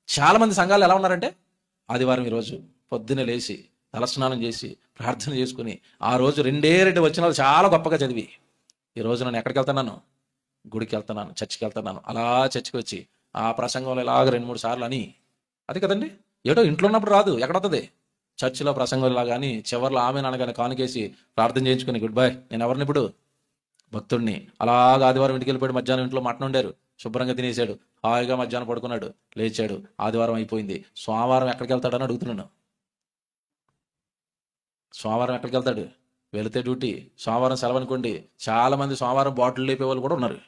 చాలా మంది సంఘాలు ఎలా ఉన్నారంటే ఆదివారం ఈరోజు పొద్దున్నే లేచి తలస్నానం చేసి ప్రార్థన చేసుకుని ఆ రోజు 2 వచనాలు చాలా గొప్పగా చదివి ఈ రోజు నేను ఎక్కడికి వెళ్తున్నాను, గుడికి వెళ్తున్నాను, చర్చికి వెళ్తున్నాను, అలా చర్చికి వచ్చి ఆ ప్రసంగంలో ఇలాగ 2-3 సార్లు అని, అది కదండి. ఏటో ఇంట్లో ఉన్నప్పుడు రాదు, ఎక్కడవుతుంది? చర్చిలో ప్రసంగం ఇలా కానీ చివర్లో ఆమె నాన్నగానే కానుకేసి ప్రార్థన చేయించుకుని గుడ్ బై. నేను ఎవరిని ఇప్పుడు? భక్తుడిని. అలాగా ఆదివారం ఇంటికి వెళ్ళిపోయాడు. మధ్యాహ్నం ఇంట్లో మటన్ వండారు, శుభ్రంగా తినేసాడు, హాయిగా మధ్యాహ్నం పడుకున్నాడు, లేచాడు, ఆదివారం అయిపోయింది. సోమవారం ఎక్కడికి వెళ్తాడని అడుగుతున్నాను. సోమవారం ఎక్కడికి వెళ్తాడు? వెళితే డ్యూటీ. సోమవారం సెలవు అనుకోండి. చాలా మంది సోమవారం బాటిల్ లేపే వాళ్ళు కూడా ఉన్నారు,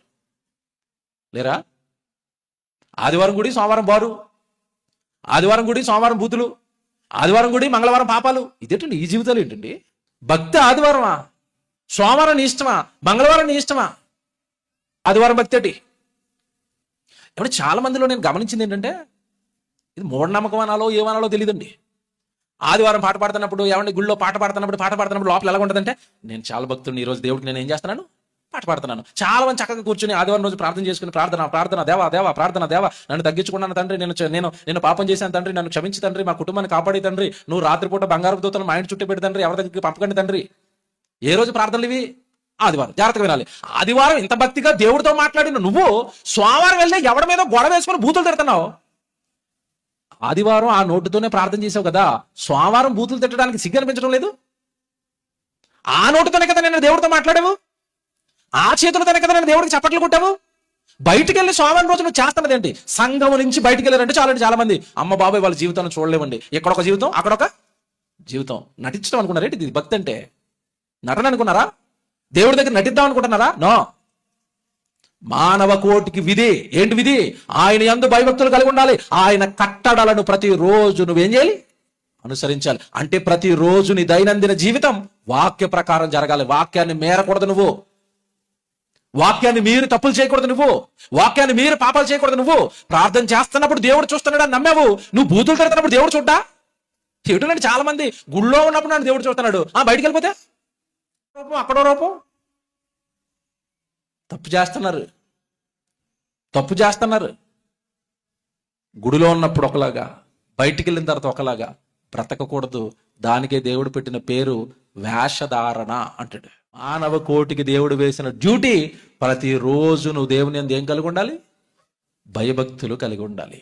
లేరా? ఆదివారం గుడి, సోమవారం బారు, ఆదివారం గుడి, సోమవారం బూతులు, ఆదివారం గుడి, మంగళవారం పాపాలు. ఇదేంటండి ఈ జీవితాలు ఏంటండి? భక్తి ఆదివారమా? సోమవారం నీ ఇష్టమా? మంగళవారం నీ ఇష్టమా? ఆదివారం భక్తి ఏంటి? ఇప్పుడు చాలా మందిలో నేను గమనించింది ఏంటంటే, ఇది మూఢనమ్మకం అనాలో ఏమనాలో తెలియదండి. ఆదివారం పాట పాడుతున్నప్పుడు, ఏమంటే గుళ్ళో పాట పాడుతున్నప్పుడు లోపల ఎలా ఉంటుందంటే, నేను చాలా భక్తుడిని, ఈరోజు దేవుడికి నేను ఏం చేస్తున్నాను, పాట పాడుతున్నాను. చాలా మంది చక్కగా కూర్చొని ఆదివారం రోజు ప్రార్థన చేసుకుని ప్రార్థన దేవా ప్రార్థన దేవా, నన్ను తగ్గించుకున్నాను తండ్రి, నేను పాపం చేశాను తండ్రి, నన్ను క్షమించి తండ్రి, మా కుటుంబాన్ని కాపాడే తండ్రి, నువ్వు రాత్రిపూట బంగారు దూతను మా ఇంటి చుట్టూ పెట్టి తండ్రి, ఎవరి దగ్గరికి పంపకండి తండ్రి. ఏ రోజు ప్రార్థనలు ఇవి? ఆదివారం. జాగ్రత్తగా వినాలి. ఆదివారం ఇంత భక్తిగా దేవుడితో మాట్లాడిన నువ్వు సోమవారం వెళ్తే ఎవరి మీద గొడవ వేసుకుని బూతులు తిడుతున్నావు. ఆదివారం ఆ నోటుతోనే ప్రార్థన చేసావు కదా, సోమవారం బూతులు తిట్టడానికి సిగ్గు అనిపించడం లేదు? ఆ నోటుతోనే కదా నేను దేవుడితో మాట్లాడావు, ఆ చేతులతోనే కదా నేను దేవుడికి చప్పట్లు కొట్టావు. బయటికి వెళ్ళి సోమవారం రోజు నువ్వు చేస్తున్నది ఏంటి? సంఘం నుంచి బయటికి వెళ్ళారంటే చాలా మంది అమ్మ బాబాయ్ వాళ్ళ జీవితాన్ని చూడలేమండి. ఎక్కడొక జీవితం, అక్కడొక జీవితం. నటించడం అనుకున్నారా? ఇది భక్తి అంటే నటన అనుకున్నారా? దేవుడి దగ్గర నటిద్దాం అనుకుంటున్నారా? నో. మానవ కోటికి విధి ఏంటి? విధి ఆయన యందు భయభక్తులు కలిగి ఉండాలి. ఆయన కట్టడలను ప్రతిరోజు నువ్వేం చేయాలి? అనుసరించాలి. అంటే ప్రతిరోజు నీ దైనందిన జీవితం వాక్య ప్రకారం జరగాలి. వాక్యాన్ని మేరకూడదు నువ్వు, వాక్యాన్ని మీరు తప్పులు చేయకూడదు నువ్వు, వాక్యాన్ని మీరు పాపాలు చేయకూడదు నువ్వు. ప్రార్థన చేస్తున్నప్పుడు దేవుడు చూస్తున్నాడు అని నమ్మావు, నువ్వు బూతులు తిడుతున్నప్పుడు దేవుడు చూడ్డా? ఎటునండి చాలా మంది గుళ్ళో ఉన్నప్పుడు నన్ను దేవుడు చూస్తున్నాడు, బయటికి వెళ్ళిపోతే రూపం, అక్కడో రూపం. తప్పు చేస్తున్నారు. గుడిలో ఉన్నప్పుడు ఒకలాగా, బయటికి వెళ్ళిన తర్వాత ఒకలాగా బ్రతకకూడదు. దానికే దేవుడు పెట్టిన పేరు వేషధారణ అంటాడు. మానవ కోటికి దేవుడు వేసిన డ్యూటీ ప్రతిరోజు నువ్వు దేవుని యందు ఏం కలిగి ఉండాలి? భయభక్తులు కలిగి ఉండాలి.